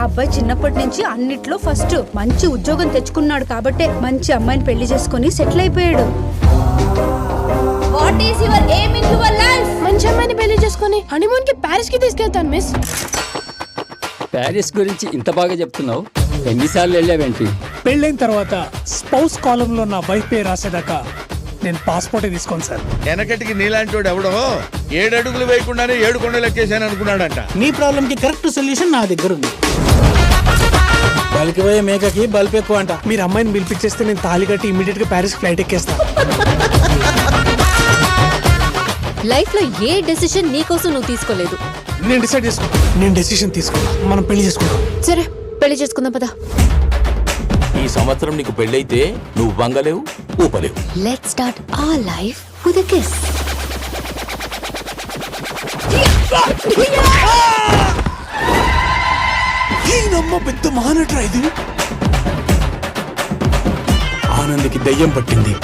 అబ్బాయి చిన్నప్పటి నుంచి అన్నిట్లో ఫస్ట్. మంచి ఉద్యోగం తెచ్చుకున్నాడు కాబట్టే మంచి అమ్మాయిని పెళ్లి చేసుకుని సెటిల్ అయిపోయాడు. What is your aim in your life? మంచి అమ్మాయిని పెళ్లి చేసుకుని హనీమూన్ కి ప్యారిస్ కి తీసుకెళ్తాను మిస్. ప్యారిస్ గురించి ఇంత బాగా చెప్తున్నావు, ఎన్నిసార్లు వెళ్ళావేంటి? పెళ్ళైన తర్వాత స్పౌస్ కాలంలో నా వైఫ్ పేరు రాసేదాకా నేను పాస్పోర్టే తీసుకోను సార్. వెనకటికి నీలాంటి వాడు ఎవడో 7 అడుగులు వేయకుండానే 7 కొండలు ఎక్కేసాను అనుకున్నాడంట. నీ ప్రాబ్లం కి కరెక్ట్ సొల్యూషన్ నా దగ్గర ఉంది. బల్కి పోయే మేకకి బల్బ్ ఎక్కువ అంట. మీరు అమ్మాయిని పిలిపించేస్తే నేను తాళి కట్టి ఇమీడియట్ గా ప్యారిస్ ఫ్లైట్ ఎక్కేస్తాను. లైఫ్ లో ఏ డెసిషన్ నీకోసం నువ్వు తీసుకోలేదు. నేను డెసిషన్ తీసుకున్నా. మనం పెళ్లి చేసుకుంటాం. సరే పెళ్లి చేసుకుందాం పద. ఈ సంవత్సరం నీకు పెళ్ళైతే నువ్వు వంగలేవు, ఊపలేవు. Let's start our life with a kiss. ఈయనమ్మ పెద్ద మహానటురా ఇది. ఆనంద్కి దయ్యం పట్టింది.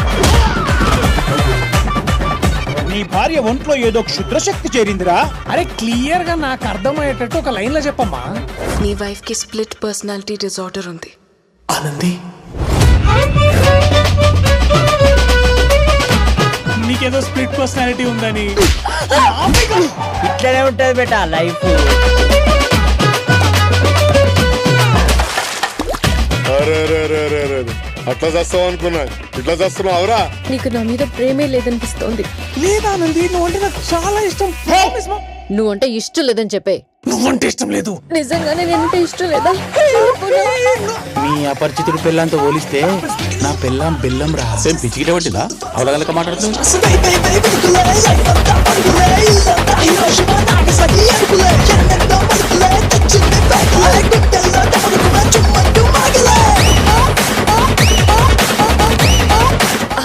నీ భార్య ఒంట్లో ఏదో క్షుద్రశక్తి చేరిందిరా. అరే క్లియర్ గా నాకు అర్థమయ్యేటట్టు ఒక లైన్ లో చెప్పమ్మా. నీ వైఫ్ కి స్ప్లిట్ పర్సనాలిటీ డిజార్డర్ ఉంది. ఆనంది, నీకేదో స్ప్లిట్ పర్సనాలిటీ ఉందని. ఇట్లనే ఉంటది బేటా లైఫ్. అట్లా చేస్తావు అనుకున్నా, ఇట్లా చేస్తున్నావు అవరా? నీకు నా మీద ప్రేమే లేదనిపిస్తోంది. లేదా ఆనంది, నువ్వంటే నాకు చాలా ఇష్టం. నువ్వంటే ఇష్టం లేదని చెప్పే. నువ్వంటే ఇష్టం లేదు. నిజంగానే నేనంటే ఇష్టం లేదా? మీ అపరిచితుడు పెళ్ళంతో పోలిస్తే నా పెళ్ళం బెల్లం రా. పిచ్చికిట పట్టిందా? అవలగలక మాట్లాడుతుంది.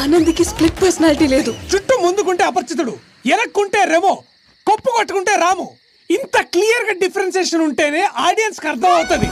ఆనంద్కి స్ప్లిట్ పర్సనాలిటీ లేదు. చుట్టూ ముందుకుంటే అపరిచితుడు, ఎనక్కుంటే రెమో, కొప్పు కొట్టుకుంటే రాము. ఇంత క్లియర్ గా డిఫరెన్సియేషన్ ఉంటేనే ఆడియన్స్ కి అర్థం అవుతుంది.